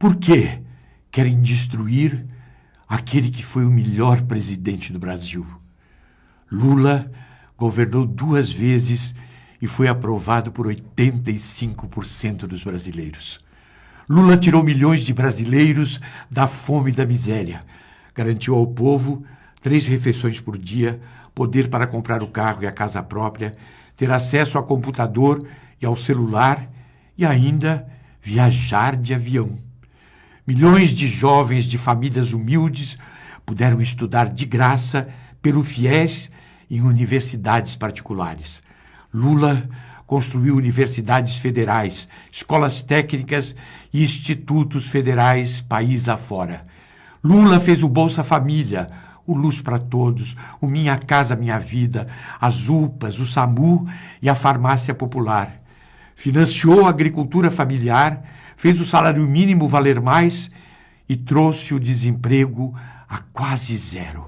Por que querem destruir aquele que foi o melhor presidente do Brasil? Lula governou 2 vezes e foi aprovado por 85% dos brasileiros. Lula tirou milhões de brasileiros da fome e da miséria. Garantiu ao povo 3 refeições por dia, poder para comprar o carro e a casa própria, ter acesso a computador e ao celular e ainda viajar de avião. Milhões de jovens de famílias humildes puderam estudar de graça pelo FIES em universidades particulares. Lula construiu universidades federais, escolas técnicas e institutos federais país afora. Lula fez o Bolsa Família, o Luz para Todos, o Minha Casa Minha Vida, as UPAs, o SAMU e a Farmácia Popular. Financiou a agricultura familiar, fez o salário mínimo valer mais e trouxe o desemprego a quase 0.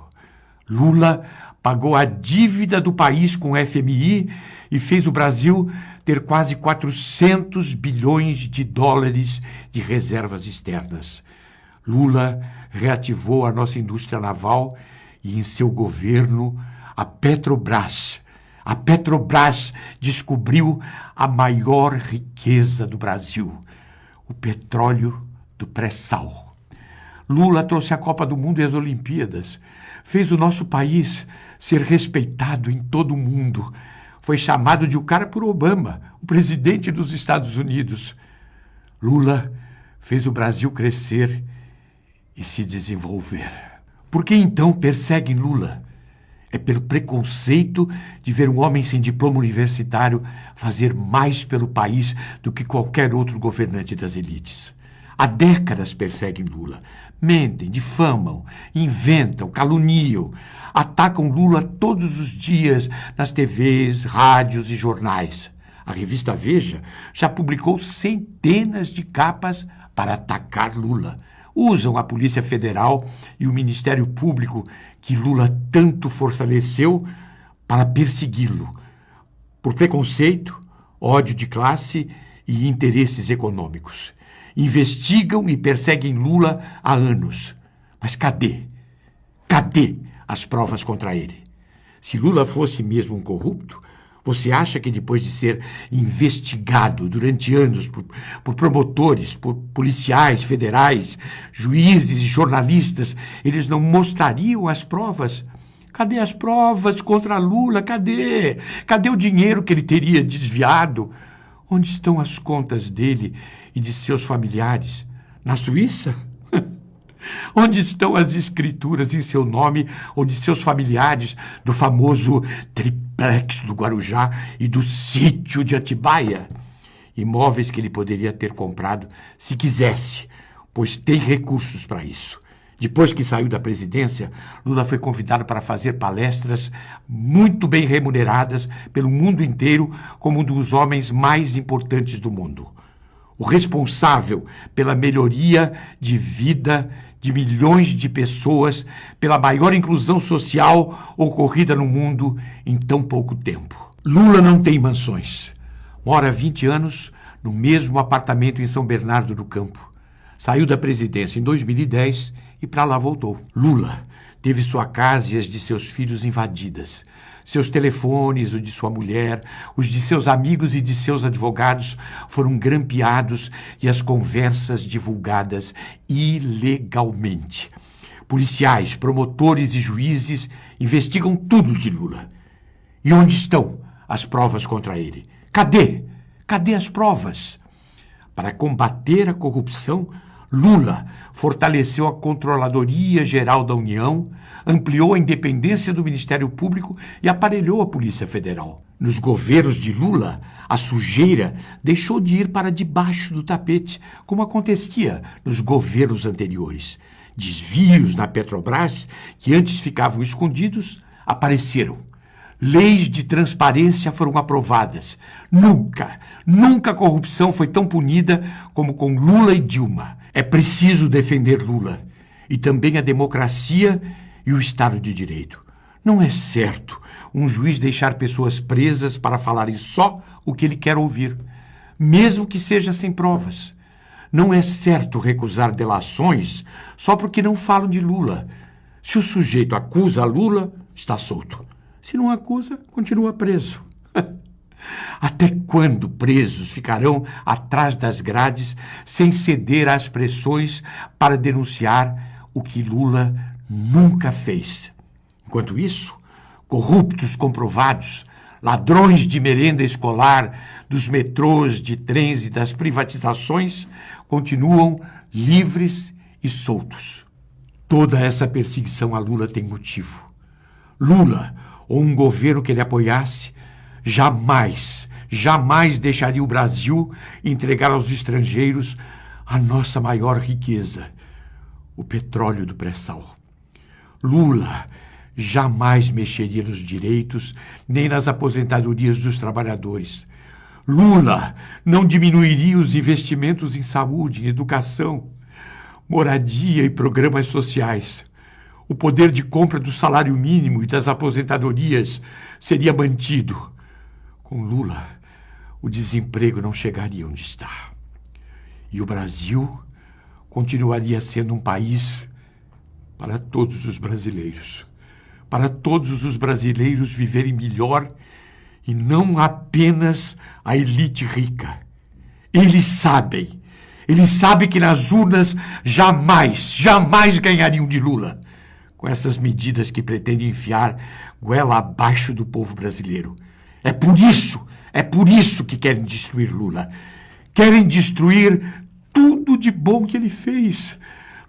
Lula pagou a dívida do país com o FMI e fez o Brasil ter quase 400 bilhões de dólares de reservas externas. Lula reativou a nossa indústria naval e, em seu governo, a Petrobras descobriu a maior riqueza do Brasil, o petróleo do pré-sal. Lula trouxe a Copa do Mundo e as Olimpíadas, fez o nosso país ser respeitado em todo o mundo. Foi chamado de o cara por Obama, o presidente dos Estados Unidos. Lula fez o Brasil crescer e se desenvolver. Por que então perseguem Lula? É pelo preconceito de ver um homem sem diploma universitário fazer mais pelo país do que qualquer outro governante das elites. Há décadas perseguem Lula. Mentem, difamam, inventam, caluniam. Atacam Lula todos os dias nas TVs, rádios e jornais. A revista Veja já publicou centenas de capas para atacar Lula. Usam a Polícia Federal e o Ministério Público, que Lula tanto fortaleceu, para persegui-lo, por preconceito, ódio de classe e interesses econômicos. Investigam e perseguem Lula há anos. Mas cadê? Cadê as provas contra ele? Se Lula fosse mesmo um corrupto, você acha que depois de ser investigado durante anos por promotores, por policiais federais, juízes e jornalistas, eles não mostrariam as provas? Cadê as provas contra Lula? Cadê? Cadê o dinheiro que ele teria desviado? Onde estão as contas dele e de seus familiares? Na Suíça? Onde estão as escrituras em seu nome ou de seus familiares do famoso triplex do Guarujá e do sítio de Atibaia? Imóveis que ele poderia ter comprado se quisesse, pois tem recursos para isso. Depois que saiu da presidência, Lula foi convidado para fazer palestras muito bem remuneradas pelo mundo inteiro como um dos homens mais importantes do mundo. O responsável pela melhoria de vida de milhões de pessoas, pela maior inclusão social ocorrida no mundo em tão pouco tempo. Lula não tem mansões. Mora há 20 anos no mesmo apartamento em São Bernardo do Campo. Saiu da presidência em 2010 e para lá voltou. Lula teve sua casa e as de seus filhos invadidas. Seus telefones, o de sua mulher, os de seus amigos e de seus advogados foram grampeados e as conversas divulgadas ilegalmente. Policiais, promotores e juízes investigam tudo de Lula. E onde estão as provas contra ele? Cadê? Cadê as provas? Para combater a corrupção, Lula fortaleceu a Controladoria Geral da União, ampliou a independência do Ministério Público e aparelhou a Polícia Federal. Nos governos de Lula, a sujeira deixou de ir para debaixo do tapete, como acontecia nos governos anteriores. Desvios na Petrobras, que antes ficavam escondidos, apareceram. Leis de transparência foram aprovadas. Nunca a corrupção foi tão punida como com Lula e Dilma. É preciso defender Lula e também a democracia e o Estado de Direito. Não é certo um juiz deixar pessoas presas para falarem só o que ele quer ouvir, mesmo que seja sem provas. Não é certo recusar delações só porque não falam de Lula. Se o sujeito acusa Lula, está solto. Se não acusa, continua preso. Até quando presos ficarão atrás das grades sem ceder às pressões para denunciar o que Lula nunca fez? Enquanto isso, corruptos comprovados, ladrões de merenda escolar, dos metrôs, de trens e das privatizações, continuam livres e soltos. Toda essa perseguição a Lula tem motivo. Lula, ou um governo que ele apoiasse, jamais deixaria o Brasil entregar aos estrangeiros a nossa maior riqueza, o petróleo do pré-sal. Lula jamais mexeria nos direitos nem nas aposentadorias dos trabalhadores. Lula não diminuiria os investimentos em saúde, em educação, moradia e programas sociais. O poder de compra do salário mínimo e das aposentadorias seria mantido. Com Lula, o desemprego não chegaria onde está. E o Brasil continuaria sendo um país para todos os brasileiros. Para todos os brasileiros viverem melhor e não apenas a elite rica. Eles sabem que nas urnas jamais ganhariam de Lula com essas medidas que pretendem enfiar goela abaixo do povo brasileiro. É por isso que querem destruir Lula. Querem destruir tudo de bom que ele fez.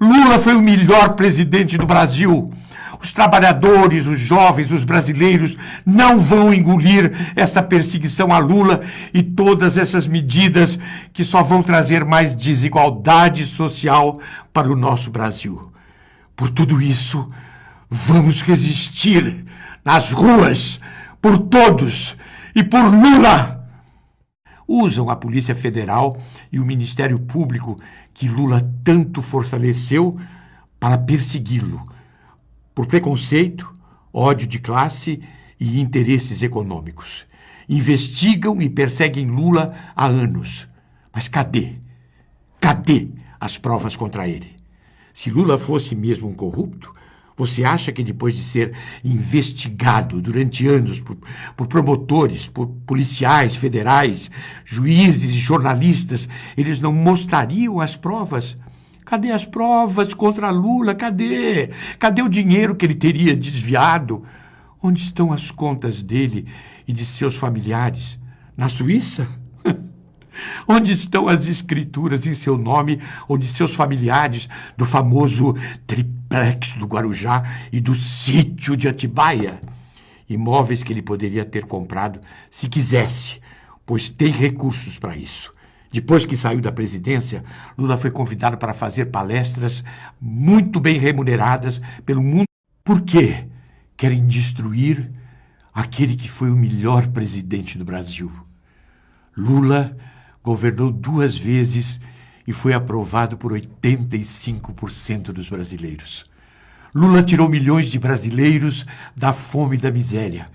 Lula foi o melhor presidente do Brasil. Os trabalhadores, os jovens, os brasileiros não vão engolir essa perseguição a Lula e todas essas medidas que só vão trazer mais desigualdade social para o nosso Brasil. Por tudo isso, vamos resistir nas ruas, por todos e por Lula. Usam a Polícia Federal e o Ministério Público, que Lula tanto fortaleceu, para persegui-lo, por preconceito, ódio de classe e interesses econômicos. Investigam e perseguem Lula há anos. Mas cadê? Cadê as provas contra ele? Se Lula fosse mesmo um corrupto, você acha que depois de ser investigado durante anos por promotores, por policiais federais, juízes e jornalistas, eles não mostrariam as provas? Cadê as provas contra Lula? Cadê? Cadê o dinheiro que ele teria desviado? Onde estão as contas dele e de seus familiares? Na Suíça? Onde estão as escrituras em seu nome ou de seus familiares do famoso triplex do Guarujá e do sítio de Atibaia? Imóveis que ele poderia ter comprado se quisesse, pois tem recursos para isso. Depois que saiu da presidência, Lula foi convidado para fazer palestras muito bem remuneradas pelo mundo. Por quê? Querem destruir aquele que foi o melhor presidente do Brasil. Lula governou 2 vezes e foi aprovado por 85% dos brasileiros. Lula tirou milhões de brasileiros da fome e da miséria.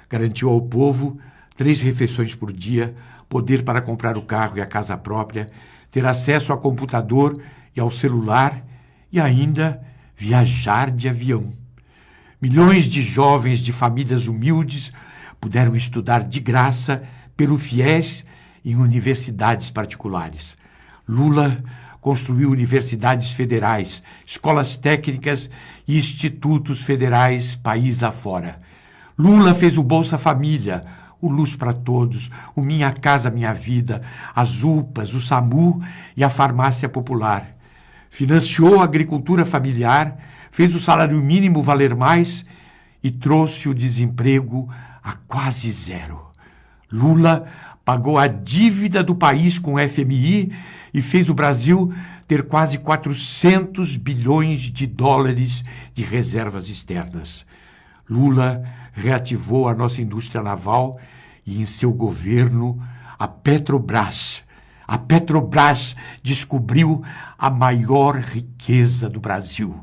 Garantiu ao povo 3 refeições por dia, poder para comprar o carro e a casa própria, ter acesso a computador e ao celular e ainda viajar de avião. Milhões de jovens de famílias humildes puderam estudar de graça pelo FIES em universidades particulares. Lula construiu universidades federais, escolas técnicas e institutos federais país afora. Lula fez o Bolsa Família, o Luz para Todos, o Minha Casa Minha Vida, as UPAs, o SAMU e a Farmácia Popular. Financiou a agricultura familiar, fez o salário mínimo valer mais e trouxe o desemprego a quase zero. Lula pagou a dívida do país com o FMI e fez o Brasil ter quase 400 bilhões de dólares de reservas externas. Lula reativou a nossa indústria naval e, em seu governo, a Petrobras. A Petrobras descobriu a maior riqueza do Brasil,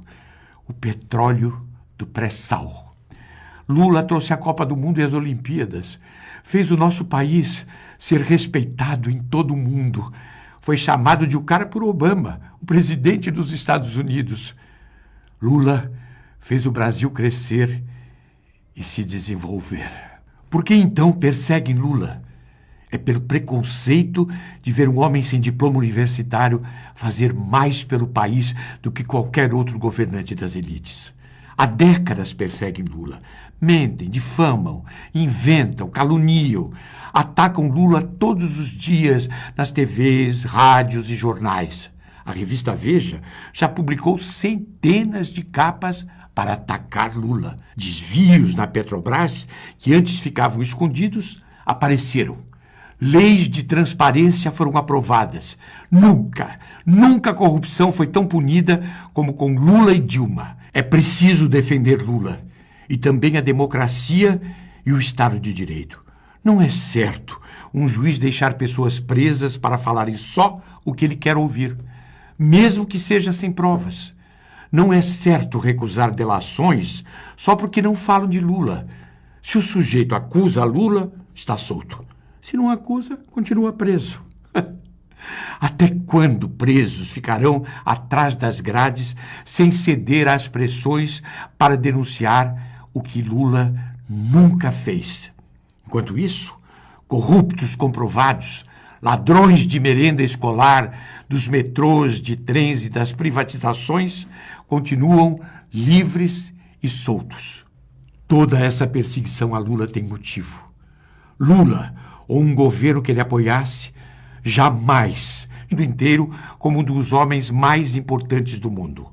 o petróleo do pré-sal. Lula trouxe a Copa do Mundo e as Olimpíadas. Fez o nosso país ser respeitado em todo o mundo. Foi chamado de o cara por Obama, o presidente dos Estados Unidos. Lula fez o Brasil crescer e se desenvolver. Por que então perseguem Lula? É pelo preconceito de ver um homem sem diploma universitário fazer mais pelo país do que qualquer outro governante das elites. Há décadas perseguem Lula. Mentem, difamam, inventam, caluniam. Atacam Lula todos os dias nas TVs, rádios e jornais. A revista Veja já publicou centenas de capas para atacar Lula. Desvios na Petrobras, que antes ficavam escondidos, apareceram. Leis de transparência foram aprovadas. Nunca a corrupção foi tão punida como com Lula e Dilma. É preciso defender Lula e também a democracia e o Estado de Direito. Não é certo um juiz deixar pessoas presas para falarem só o que ele quer ouvir, mesmo que seja sem provas. Não é certo recusar delações só porque não falam de Lula. Se o sujeito acusa Lula, está solto. Se não acusa, continua preso. Até quando presos ficarão atrás das grades sem ceder às pressões para denunciar o que Lula nunca fez? Enquanto isso, corruptos comprovados, ladrões de merenda escolar, dos metrôs, de trens e das privatizações, continuam livres e soltos. Toda essa perseguição a Lula tem motivo. Lula, ou um governo que ele apoiasse, jamais, no inteiro, como um dos homens mais importantes do mundo.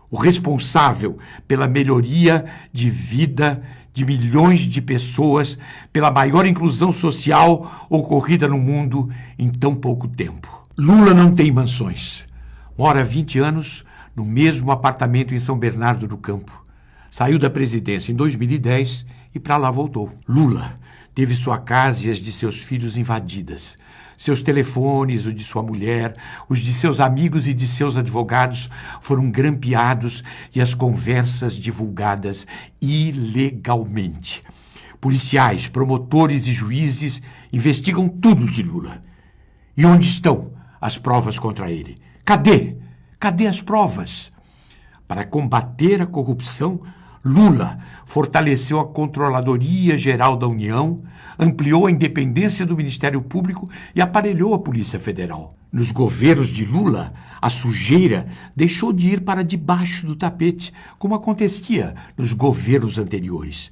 O responsável pela melhoria de vida de milhões de pessoas, pela maior inclusão social ocorrida no mundo em tão pouco tempo. Lula não tem mansões. Mora há 20 anos no mesmo apartamento em São Bernardo do Campo. Saiu da presidência em 2010 e para lá voltou. Lula teve sua casa e as de seus filhos invadidas. Seus telefones, o de sua mulher, os de seus amigos e de seus advogados foram grampeados e as conversas divulgadas ilegalmente. Policiais, promotores e juízes investigam tudo de Lula. E onde estão as provas contra ele? Cadê? Cadê as provas? Para combater a corrupção, Lula fortaleceu a Controladoria Geral da União, ampliou a independência do Ministério Público e aparelhou a Polícia Federal. Nos governos de Lula, a sujeira deixou de ir para debaixo do tapete, como acontecia nos governos anteriores.